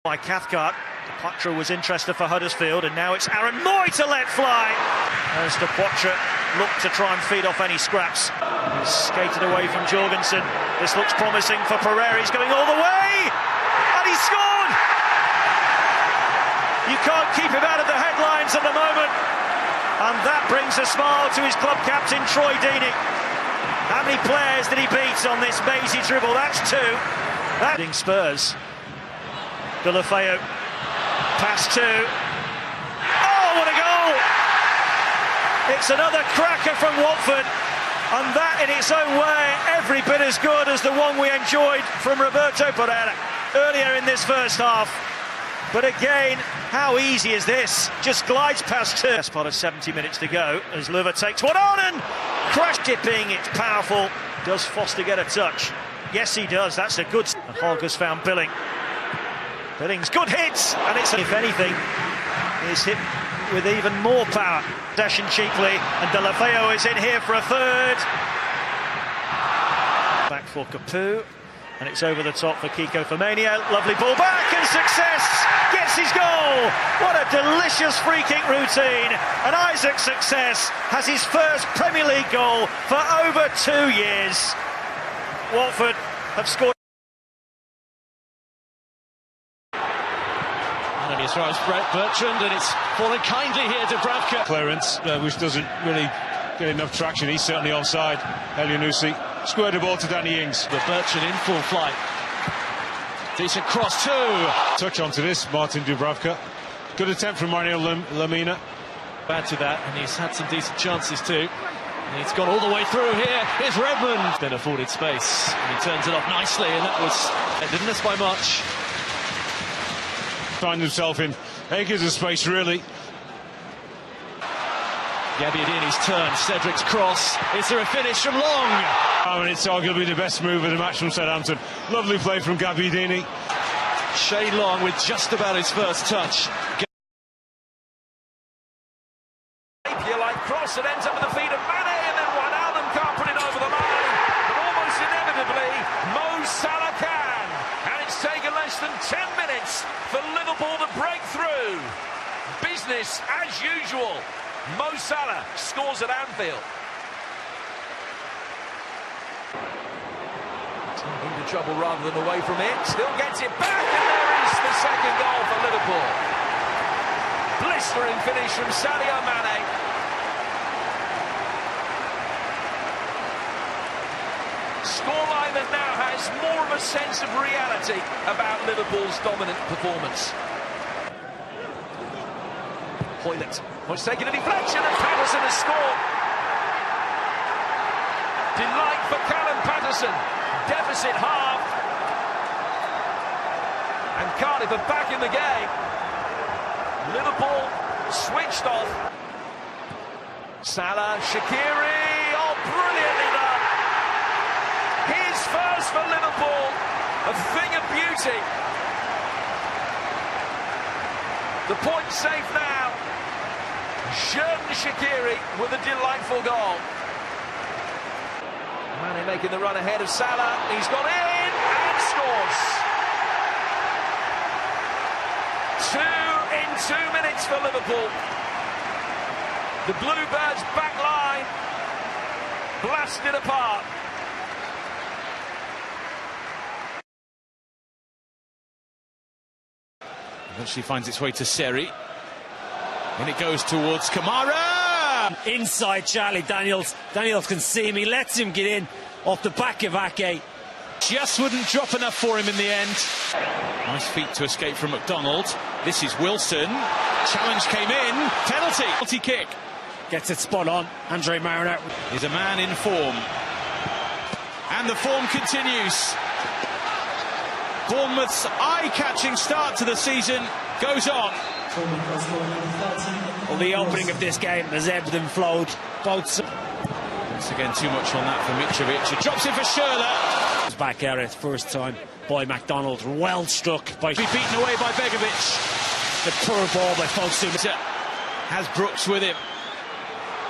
By Cathcart. Poitras was interested for Huddersfield, and now it's Aaron Mooy to let fly as the Poitras look to try and feed off any scraps. He's skated away from Jorgensen. This looks promising for Pereira. He's going all the way, and he's scored. You can't keep him out of the headlines at the moment, and that brings a smile to his club captain Troy Deeney. How many players did he beat on this mazy dribble? That's two. Spurs. Deulofeu, pass to, oh, what a goal! It's another cracker from Watford, and that in its own way every bit as good as the one we enjoyed from Roberto Pereira earlier in this first half. But again, how easy is this? Just glides past two. Best part of 70 minutes to go as Löwe takes one on and crash dipping. It's powerful. Does Foster get a touch? Yes, he does. That's a good. And Holger's found Billing. Billing's good hits, and it's, if anything, is hit with even more power. Possession cheaply, and Deulofeu is in here for a third. Back for Capoue, and it's over the top for Kiko Femenia. Lovely ball back, and success gets his goal. What a delicious free kick routine, and Isaac Success has his first Premier League goal for over 2 years. Watford have scored. As far as Bertrand, and it's fallen kindly here to Dubravka. Clearance, which doesn't really get enough traction. He's certainly offside. Elyounoussi squared the ball to Danny Ings. But Bertrand in full flight. Decent cross too. Touch onto this, Martin Dubravka. Good attempt from Mario Lamina. Add to that, and he's had some decent chances too. And he's gone all the way through here. Here's Redmond. Then afforded space, and he turns it off nicely, and it didn't miss by much. Find himself in acres of space, really. Gabbiadini's turn, Cedric's cross. Is there a finish from Long? Oh, and it's arguably the best move of the match from Southampton. Lovely play from Gabbiadini. Shane Long with just about his first touch. Like cross, it ends up at the feet of Mane, and then Wijnaldum can't put it over the line. But almost inevitably, Mo Salah can. And it's taken less than 10 minutes for Liverpool to break through. Business as usual. Mo Salah scores at Anfield. Into trouble rather than away from it. Still gets it back, and there is the second goal for Liverpool. Blistering finish from Sadio Mane. Scoreline that now has more of a sense of reality about Liverpool's dominant performance. Hoylett was taking a deflection, and Patterson has scored. Delight for Callum Patterson. Deficit half. And Cardiff are back in the game. Liverpool switched off. Salah, Shaqiri. Oh, brilliantly done. His first for Liverpool, a thing of beauty. The point safe now. Xherdan Shaqiri with a delightful goal. Mane making the run ahead of Salah. He's gone in and scores. 2 in 2 minutes for Liverpool. The Bluebirds' back line blasted apart. Eventually finds its way to Seri. And it goes towards Kamara. Inside Charlie Daniels. Daniels can see him. He lets him get in off the back of Ake. Just wouldn't drop enough for him in the end. Nice feet to escape from McDonald. This is Wilson. Challenge came in. Penalty. Penalty kick. Gets it spot on. Andre Mariner is a man in form. And the form continues. Bournemouth's eye-catching start to the season goes on. Well, the opening of this game has ebbed and flowed. Both. Once again, too much on that for Mitrovic. It drops in for Schürrle. It's back out at first time by McDonald. Well struck by. Be beaten away by Begovic. The poor ball by Fosu. Has Brooks with him.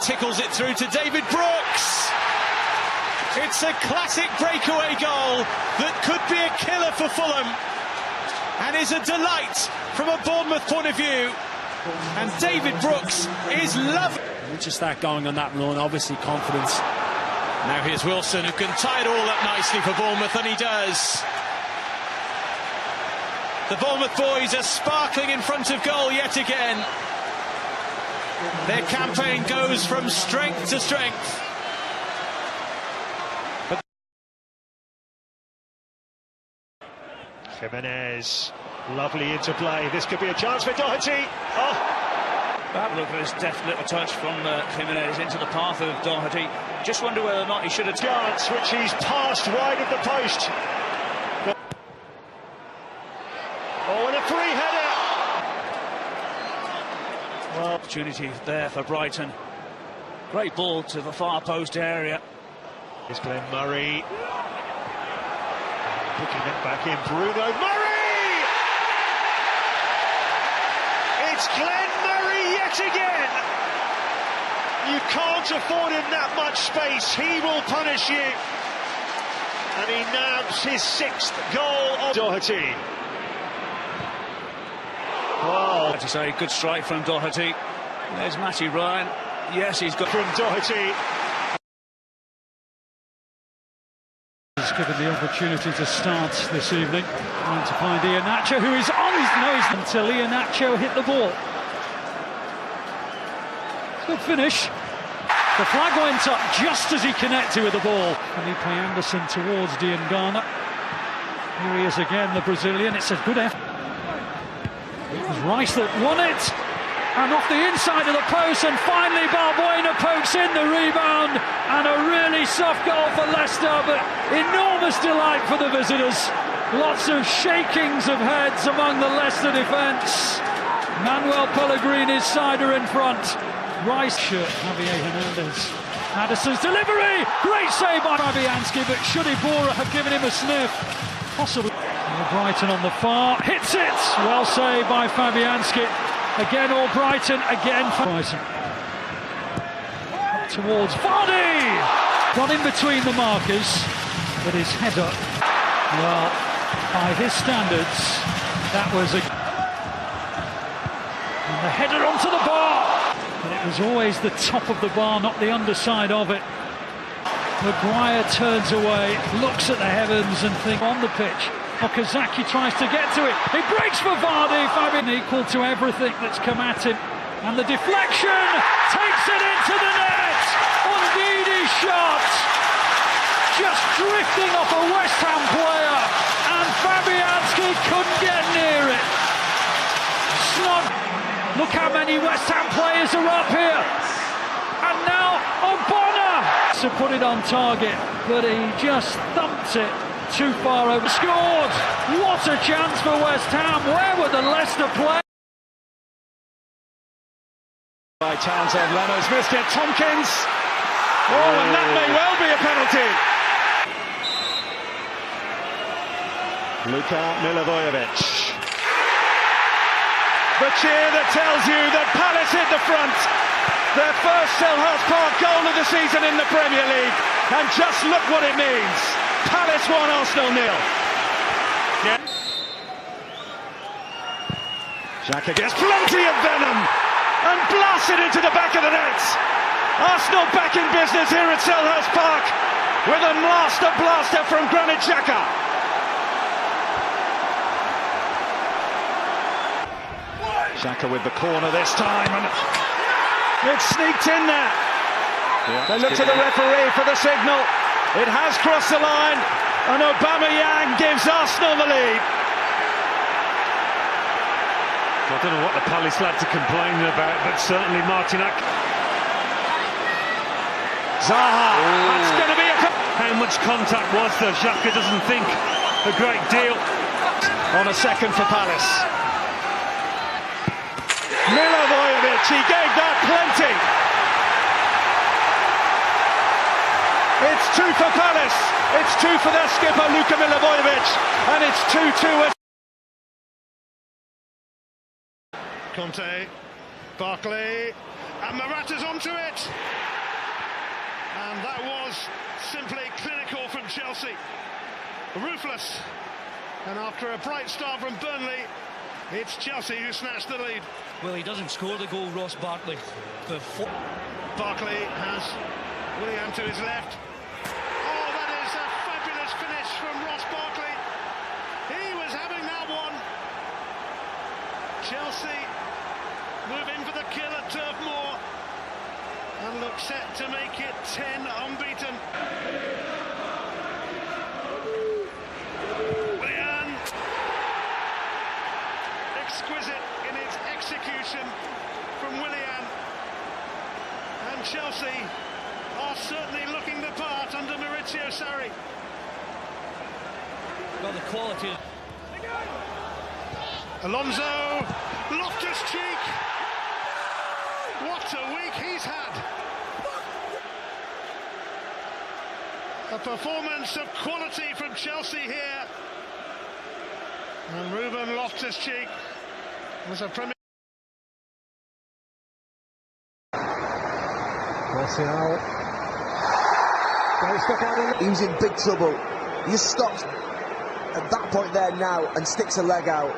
Tickles it through to David Brooks. It's a classic breakaway goal that could be a killer for Fulham. and is a delight from a Bournemouth point of view. And David Brooks is lovely. Just that going on that run, obviously confidence. Now here's Wilson, who can tie it all up nicely for Bournemouth, and he does. The Bournemouth boys are sparkling in front of goal yet again. Their campaign goes from strength to strength. Jimenez, lovely interplay. This could be a chance for Doherty. Oh. That look was a deft little touch from Jimenez into the path of Doherty. Just wonder whether or not he should have... Chance which he's passed wide of the post. Oh, and a free header. Well, opportunity there for Brighton. Great ball to the far post area. Here's Glenn Murray. Picking it back in, Bruno Murray! It's Glenn Murray yet again! You can't afford him that much space, he will punish you. And he nabs his 6th goal of Doherty. Wow. To say, good strike from Doherty. There's Matty Ryan. Yes, he's got... From Doherty. He's given the opportunity to start this evening, trying to find Iheanacho, who is on his nose until Iheanacho hit the ball. Good finish. The flag went up just as he connected with the ball. Felipe Anderson towards Diangana. Here he is again, the Brazilian. It's a good effort. It was Rice that won it. And off the inside of the post, and finally Balbuena pokes in the rebound, and a really soft goal for Leicester, but enormous delight for the visitors. Lots of shakings of heads among the Leicester defence. Manuel Pellegrini's side are in front. Rice shirt, Javier Hernandez. Maddison's delivery, great save by Fabianski, but should Iborra have given him a sniff? Possibly. Brighton on the far, hits it, well saved by Fabianski. Again, all Brighton, again for Brighton. Up towards Vardy! Got in between the markers, but his header, well, by his standards, that was a... And the header onto the bar! And it was always the top of the bar, not the underside of it. Maguire turns away, looks at the heavens and thinks on the pitch. Okazaki tries to get to it. He breaks for Vardy. Fabian equal to everything that's come at him. And the deflection takes it into the net. Ondidi's shot. Just drifting off a West Ham player. And Fabianski couldn't get near it. Snod. Look how many West Ham players are up here. And now Ogbonna. To put it on target, but he just thumped it. Too far over. Scored! What a chance for West Ham. Where were the Leicester players? By Townsend, Leno's missed it. Tompkins! Oh, and that may well be a penalty. Luka Milivojevic. The cheer that tells you that Palace hit the front. Their first Selhurst Park goal of the season in the Premier League. And just look what it means. Palace 1, Arsenal 0. Yeah. Xhaka gets plenty of venom and blasts it into the back of the net. Arsenal back in business here at Selhurst Park with a blaster from Granit Xhaka. Xhaka with the corner this time, and it's sneaked in there. Yeah, they look to the referee for the signal. It has crossed the line, and Aubameyang gives Arsenal the lead. I don't know what the Palace lads are complaining about, but certainly Martinac. Zaha, that's going to be How much contact was there? Xhaka doesn't think a great deal. on a second for Palace. Milivojevic, he gave that plenty. It's 2 for Palace, it's 2 for their skipper Luka Milivojevic, and it's 2-2. Conte, Barkley, and Morata's onto it. And that was simply clinical from Chelsea. Ruthless. And after a bright start from Burnley, it's Chelsea who snatched the lead. Well, he doesn't score the goal, Ross Barkley. Barkley has Willian to his left. Oh, that is a fabulous finish from Ross Barkley. He was having that one. Chelsea move in for the kill at Turf Moor and look set to make it 10 unbeaten. Willian, exquisite in its execution from Willian, and Chelsea are certainly looking the part under Maurizio Sarri. Well, the quality. Alonso, Loftus-Cheek. What a week he's had. A performance of quality from Chelsea here. And Ruben Loftus-Cheek was a Premier. Martial. He was in big trouble. He just stops at that point there now and sticks a leg out.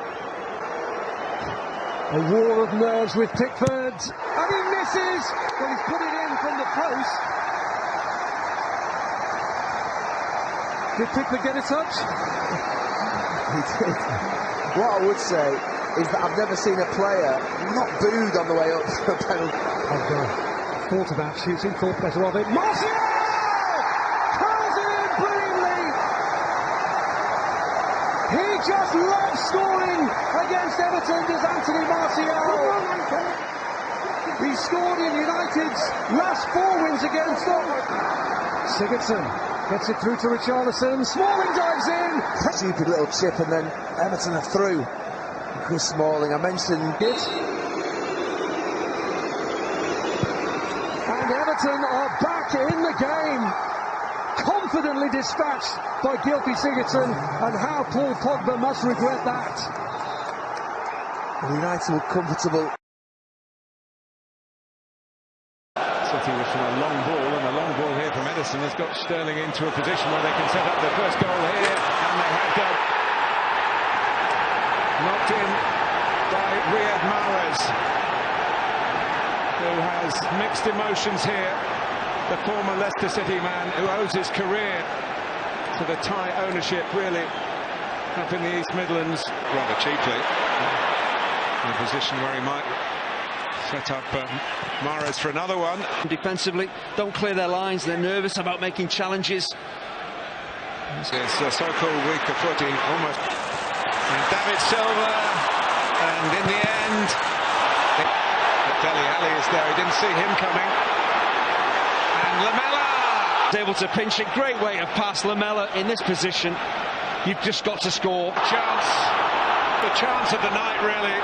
A war of nerves with Pickford, and he misses, but he's put it in from the post. Did Pickford get a touch? He did. What I would say is that I've never seen a player not booed on the way up for a penalty. I've thought about shooting, thought better of it. Martial! Curls it in brilliantly! He just loves scoring against Everton, does Anthony Martial. He scored in United's last 4 wins against them. Sigurdsson gets it through to Richarlison. Smalling dives in. Stupid little chip, and then Everton are through. Chris Smalling, I mentioned it. And Everton are back in the game. Confidently dispatched by Gylfi Sigurdsson, and how Paul Pogba must regret that. United were comfortable. City was from a long ball, and a long ball here from Edison has got Sterling into a position where they can set up their first goal here, and they have done. Knocked in by Riyad Mahrez, who has mixed emotions here. The former Leicester City man who owes his career to the Thai ownership, really, up in the East Midlands. Rather cheaply, in a position where he might set up Mahrez for another one. Defensively, don't clear their lines, they're nervous about making challenges. It's a so-called weaker footing, almost. And David Silva, and in the end, Dele Alli is there, he didn't see him coming. And Lamela is able to pinch it, great way to pass. Lamela in this position, you've just got to score. The chance of the night, really.